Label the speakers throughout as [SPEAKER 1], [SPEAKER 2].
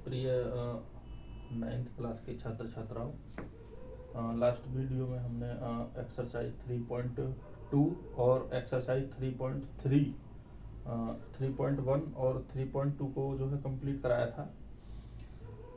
[SPEAKER 1] प्रिय 9th class के छात्र छात्राओं, लास्ट वीडियो में हमने एक्सरसाइज 3.2 और एक्सरसाइज 3.3 3.1 और 3.2 को जो है कंप्लीट कराया था।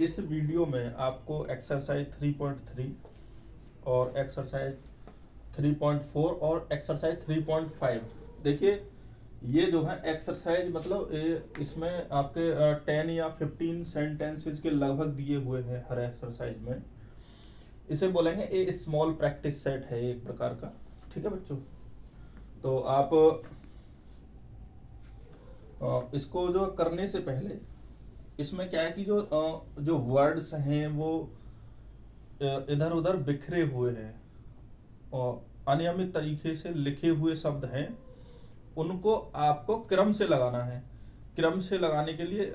[SPEAKER 1] इस वीडियो में आपको एक्सरसाइज 3.3 और एक्सरसाइज 3.4 और एक्सरसाइज 3.5 देखिए, ये जो है एक्सरसाइज मतलब इसमें आपके 10 या 15 सेंटेंसेस के लगभग दिए हुए हैं हर एक्सरसाइज में। इसे बोलेंगे ए स्मॉल प्रैक्टिस सेट है एक प्रकार का। ठीक है बच्चों, तो आप इसको जो करने से पहले इसमें क्या है कि जो वर्ड्स हैं वो इधर उधर बिखरे हुए हैं और अनियमित तरीके से लिखे हुए शब्द हैं, उनको आपको क्रम से लगाना है। क्रम से लगाने के लिए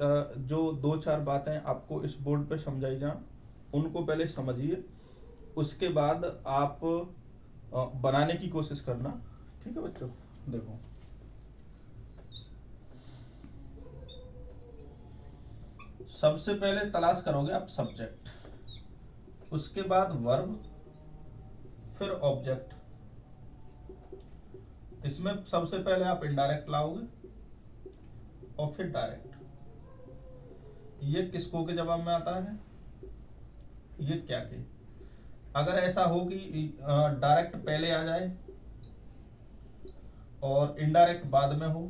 [SPEAKER 1] जो 2-4 बातें आपको इस बोर्ड पे समझाई जाएं, उनको पहले समझिए, उसके बाद आप बनाने की कोशिश करना। ठीक है बच्चों, देखो सबसे पहले तलाश करोगे आप सब्जेक्ट, उसके बाद वर्ब, फिर ऑब्जेक्ट। इसमें सबसे पहले आप इनडायरेक्ट लाओगे और फिर डायरेक्ट। ये किसको के जवाब में आता है, ये क्या के। अगर ऐसा हो कि डायरेक्ट पहले आ जाए और इनडायरेक्ट बाद में हो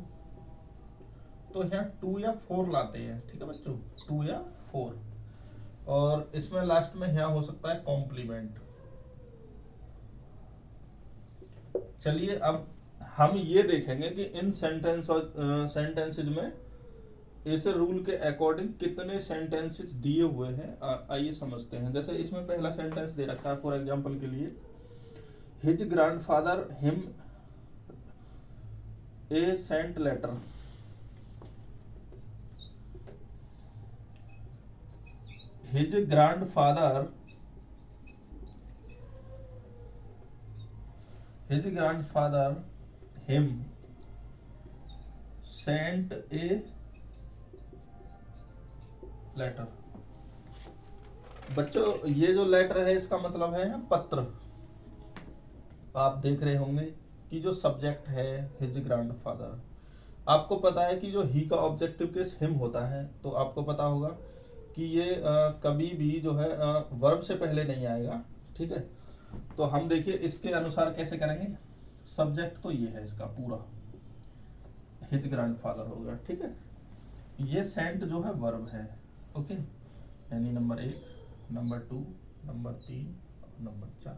[SPEAKER 1] तो यहाँ 2 या 4 लाते हैं। ठीक है बच्चों, 2 या 4, और इसमें लास्ट में यहाँ हो सकता है कॉम्प्लीमेंट। चलिए अब हम ये देखेंगे कि इन सेंटेंसेज में इस रूल के अकॉर्डिंग कितने सेंटेंसेस दिए हुए हैं, आइए समझते हैं। जैसे इसमें पहला सेंटेंस दे रखा है फॉर एग्जांपल के लिए, his grandfather him a sent letter. His grandfather him sent a letter. बच्चों ये जो लेटर है इसका मतलब है पत्र। आप देख रहे होंगे कि जो सब्जेक्ट है हिज ग्रैंडफादर, आपको पता है कि जो ही का ऑब्जेक्टिव केस हिम होता है, तो आपको पता होगा कि ये कभी भी जो है वर्ब से पहले नहीं आएगा। ठीक है, तो हम देखिए इसके अनुसार कैसे करेंगे। सब्जेक्ट तो ये है इसका पूरा, हिज ग्रैंडफादर हो गया। ठीक है, ये सेंट जो है वर्ब है। ओके, यानी नंबर 1, नंबर 2, नंबर 3 और नंबर 4।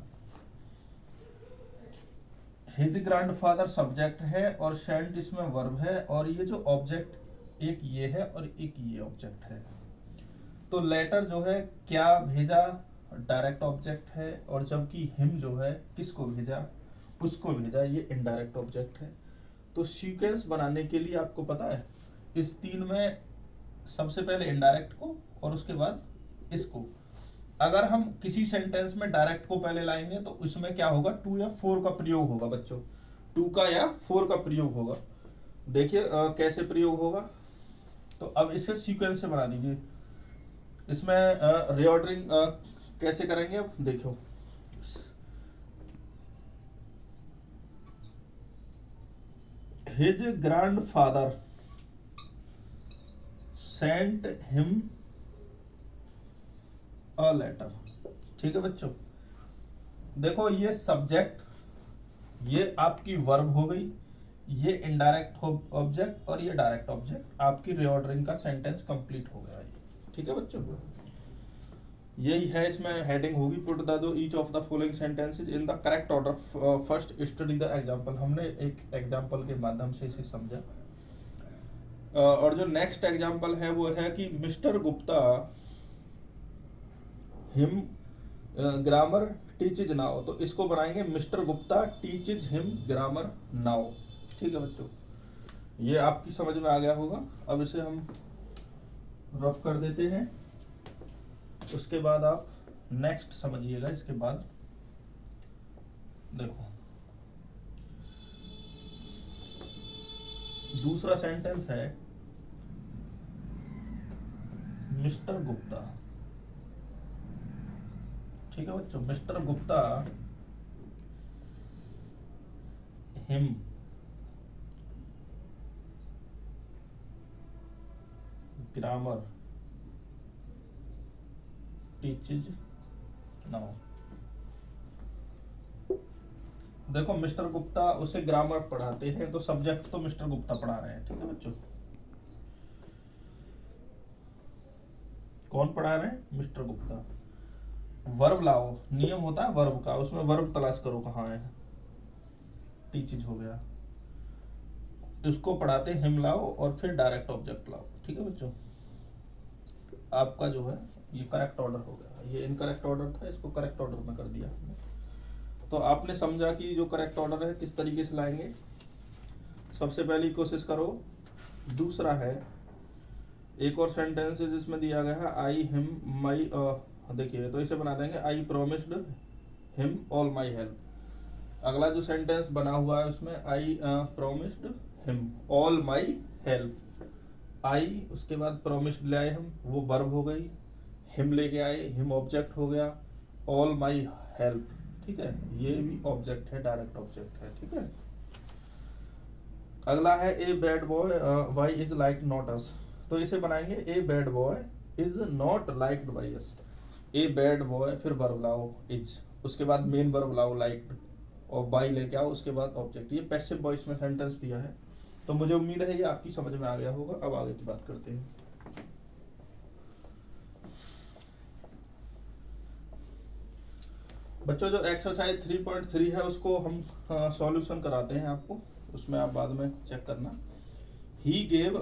[SPEAKER 1] हिज ग्रैंडफादर सब्जेक्ट है और सेंट इसमें वर्ब है, और ये जो ऑब्जेक्ट एक ये है और एक ये ऑब्जेक्ट है। तो लेटर जो है क्या भेजा, डायरेक्ट ऑब्जेक्ट है, और जबकि हिम जो है किसको भेजा, उसको भेजा, ये इनडायरेक्ट ऑब्जेक्ट है। तो सीक्वेंस बनाने के लिए आपको पता है इस 3 में सबसे पहले इनडायरेक्ट को और उसके बाद इसको। अगर हम किसी सेंटेंस में डायरेक्ट को पहले लाएंगे तो उसमें क्या होगा, 2 या 4 का प्रयोग होगा बच्चों, 2 का या 4 का प्रयोग होगा। देखिए कैसे प्रयोग होगा। तो अब इसे सीक्वेंस से बना दीजिए। इसमें रीऑर्डरिंग कैसे करेंगे, अब देखो। His grandfather sent him a letter. ठीक है बच्चों, देखो ये सब्जेक्ट, ये आपकी वर्ब हो गई, ये इनडायरेक्ट ऑब्जेक्ट और ये डायरेक्ट ऑब्जेक्ट। आपकी रीऑर्डरिंग का सेंटेंस कंप्लीट हो गया। ठीक है बच्चों, यही है, इसमें हेडिंग होगी put the each of the following sentences in the correct order, first study the example. हमने एक एग्जांपल के माध्यम से इसे समझा। और जो नेक्स्ट एग्जांपल है वो है कि mister Gupta him grammar teaches now. तो इसको बनाएंगे mister Gupta teaches him grammar now. ठीक है बच्चों, ये आपकी समझ में आ गया होगा। अब इसे हम रफ कर देते हैं, उसके बाद आप नेक्स्ट समझिएगा। इसके बाद देखो दूसरा सेंटेंस है, मिस्टर गुप्ता, ठीक है बच्चों, mister Gupta him grammar teaches now. देखो मिस्टर गुप्ता उसे ग्रामर पढ़ाते हैं, तो सब्जेक्ट तो मिस्टर गुप्ता पढ़ा रहे हैं, ठीक है बच्चों। कौन पढ़ा रहे हैं? मिस्टर गुप्ता। वर्ब लाओ, नियम होता है वर्ब का, उसमें वर्ब तलाश करो कहाँ है, टीचेज हो गया, इसको पढ़ाते हिम लाओ और फिर डायरेक्ट ऑब्जेक्ट लाओ, ठीक है बच्चों। आपका जो है ये करेक्ट ऑर्डर हो गया, ये इनकरेक्ट ऑर्डर था, इसको करेक्ट ऑर्डर में कर दिया हमने। तो आपने समझा कि जो करेक्ट ऑर्डर है किस तरीके से लाएंगे। सबसे पहली कोशिश करो। दूसरा है एक और सेंटेंस है जिसमें दिया गया है आई हिम माई, देखिए तो इसे बना देंगे I promised him all my help. अगला जो सेंटेंस बना हुआ है उसमें I promised him all my help. I उसके बाद प्रोमिस्ड ले आए हम, वो वर्ब हो गई, हिम लेके आए, हिम ऑब्जेक्ट हो गया, ऑल माई हेल्प, ठीक है, ये भी ऑब्जेक्ट है, डायरेक्ट ऑब्जेक्ट है, ठीक है। अगला है a bad boy why is like not us, तो इसे बनाएंगे a bad boy is not liked by us. A bad boy, फिर वर्ब लाओ इज, उसके बाद मेन वर्ब लाओ लाइक्ड, और बाई लेके आओ, उसके बाद ऑब्जेक्ट। ये पैसिव वॉइस में सेंटेंस दिया है, तो मुझे उम्मीद है ये आपकी समझ में आ गया होगा। अब आगे की बात करते हैं। बच्चों जो एक्सरसाइज 3.3 है उसको हम सॉल्यूशन कराते हैं आपको, उसमें आप बाद में चेक करना। He gave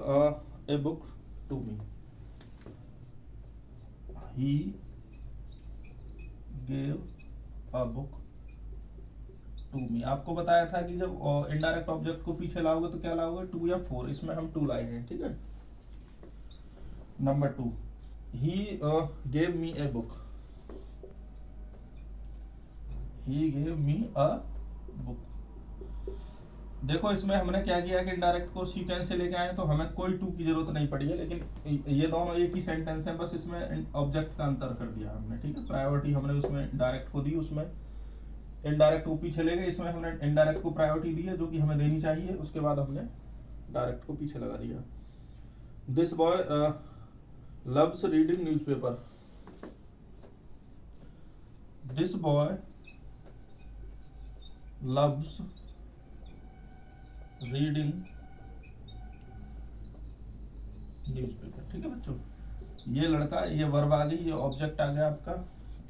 [SPEAKER 1] a book to me, he gave a book to me. आपको बताया था कि जब इनडायरेक्ट ऑब्जेक्ट को पीछे लाओगे तो क्या लाओगे, 2 या 4, इसमें हम 2 लाए हैं, ठीक है। Number 2, he gave me a book, he gave me a book. देखो इसमें हमने क्या किया कि इनडायरेक्ट को सीक्वेंस से लेके आए, तो हमें कोई 2 की जरूरत नहीं पड़ी है, लेकिन ये दोनों एक ही सेंटेंस है, बस इसमें ऑब्जेक्ट का अंतर कर दिया हमने, ठीक है। प्रायोरिटी हमने उसमें डायरेक्ट को दी, उसमें इनडायरेक्ट को पीछे ले गए, इसमें हमने इनडायरेक्ट को प्रायोरिटी दी है जो कि हमें देनी चाहिए, उसके बाद हमने डायरेक्ट को पीछे लगा दिया। This boy loves reading newspaper, this boy loves reading newspaper, ठीक है बच्चों। ये लड़का, ये वर्ब आ गई, ये ऑब्जेक्ट आ गया आपका,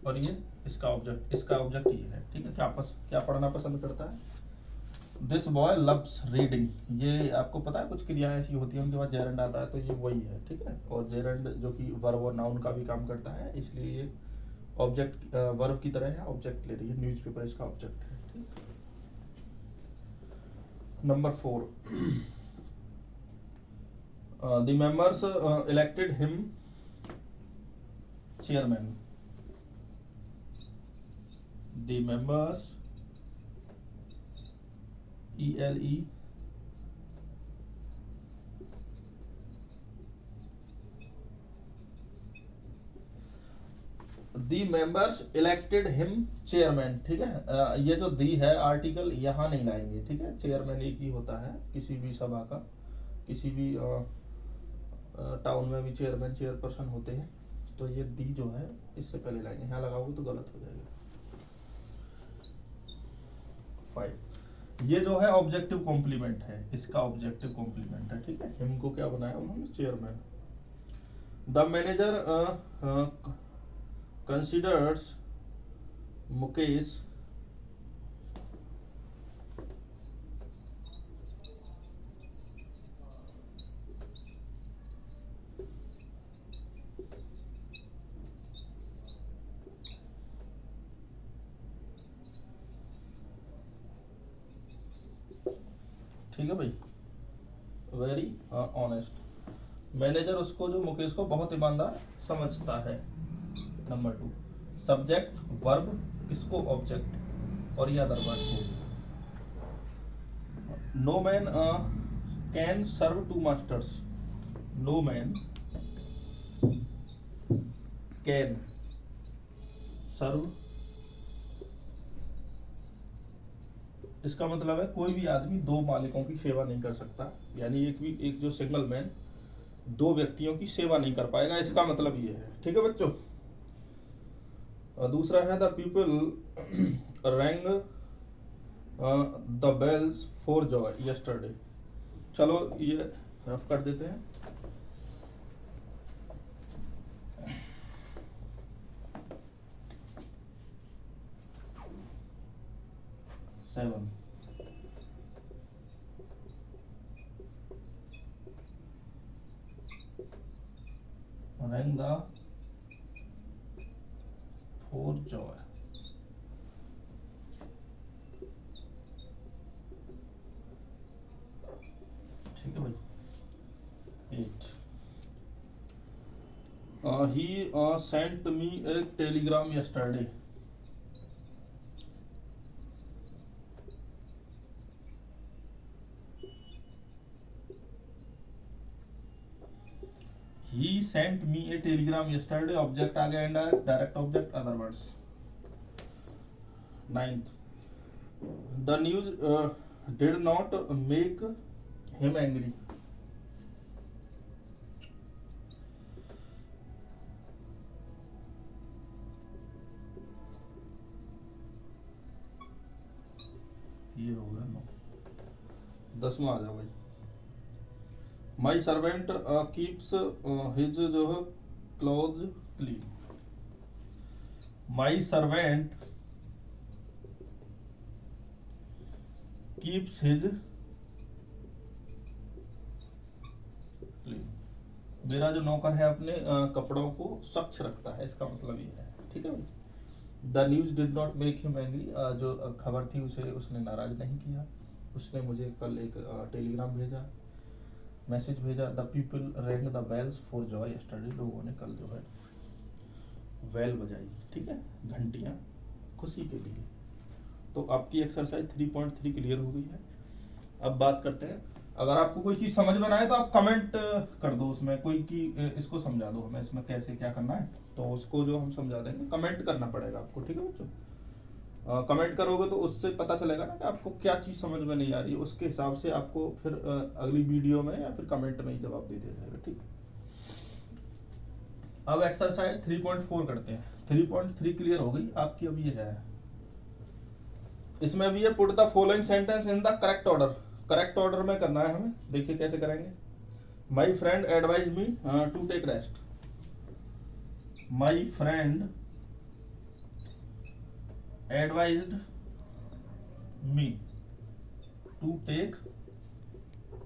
[SPEAKER 1] और ये इसका ऑब्जेक्ट ये है, ठीक है। क्या पढ़ना पसंद करता है। दिस बॉय लव्स रीडिंग, ये आपको पता है कुछ क्रियाएं ऐसी होती है उनके बाद जेरेंड आता है, तो ये वही है, ठीक है। और जेरेंड जो कि वर्ब और नाउन का भी काम करता है, इसलिए ये ऑब्जेक्ट वर्ब की तरह है, ऑब्जेक्ट ले रही है, न्यूज़पेपर इसका ऑब्जेक्ट है, ठीक। Number 4, the members elected him chairman, the members ELE the members elected him chairman, ठीक है। ये जो दी है आर्टिकल यहाँ नहीं लाएंगे, ठीक है। चेयरमैन एक ही होता है किसी भी सभा का, किसी भी टाउन में भी चेयरमैन चेयरपर्सन होते हैं, तो ये दी जो है इससे पहले लाएंगे, यहाँ लगाओगे तो गलत हो जाएगा। 5, ये जो है ऑब्जेक्टिव कॉम्प्लीमेंट है, इसका ऑब्जेक्टिव कॉम्प्लीमेंट है, ठीक है। हिम को क्या बनाया उन्होंने, chairman. The manager considers Mukesh ठीक है भाई, वेरी ऑनेस्ट। मैनेजर उसको, जो मुकेश को बहुत ईमानदार समझता है। नंबर 2, सब्जेक्ट वर्ब, किसको, ऑब्जेक्ट, और ये अदर वर्ब को। No man can serve 2 masters, no man can serve, इसका मतलब है कोई भी आदमी दो मालिकों की सेवा नहीं कर सकता, यानी एक जो सिंगल मैन दो व्यक्तियों की सेवा नहीं कर पाएगा, इसका मतलब ये है। ठीक है बच्चों। और दूसरा है the people rang the bells for joy yesterday. चलो ये रफ कर देते हैं। Seven, rang the for joy, ठीक है भाई। 8, he sent me a telegram yesterday। He sent me a telegram yesterday, object आ गया indirect, direct object other words. 9th, the news did not make him angry। ये हो गया 9। 10वां आ जाओ भाई। माई सर्वेंट कीप्स हिज जो है close clean. My servant keeps his clean, मेरा जो नौकर है अपने कपड़ों को स्वच्छ रखता है, इसका मतलब ये है। ठीक है भाई। The news did not make him angry, जो खबर थी उसे उसने नाराज नहीं किया, उसने मुझे कल एक टेलीग्राम भेजा, मैसेज भेजा। The people rang the bells for joy yesterday, लोगों ने कल जो है वेल बजाई, ठीक है, घंटियां खुशी के लिए। तो आपकी एक्सरसाइज 3.3 क्लियर हो गई है। अब बात करते हैं, अगर आपको कोई चीज समझ में ना आए तो आप कमेंट कर दो उसमें, कोई कि इसको समझा दो हमें, इसमें कैसे क्या करना है, तो उसको जो हम समझा देंगे। कमेंट करना पड़ेगा आपको, ठीक है बच्चों। कमेंट करोगे तो उससे पता चलेगा ना कि आपको क्या चीज समझ में नहीं आ रही है, उसके हिसाब से आपको फिर अगली वीडियो में या फिर कमेंट में ही जवाब दे दिया जाएगा। ठीक। अब एक्सरसाइज 3.4 करते हैं। 3.3 क्लियर हो गई आपकी। अब ये है, इसमें भी है put the following sentence in the correct order. Correct order में करना है हमें, देखिए कैसे करेंगे। My friend advise me to take rest. My friend advised me to take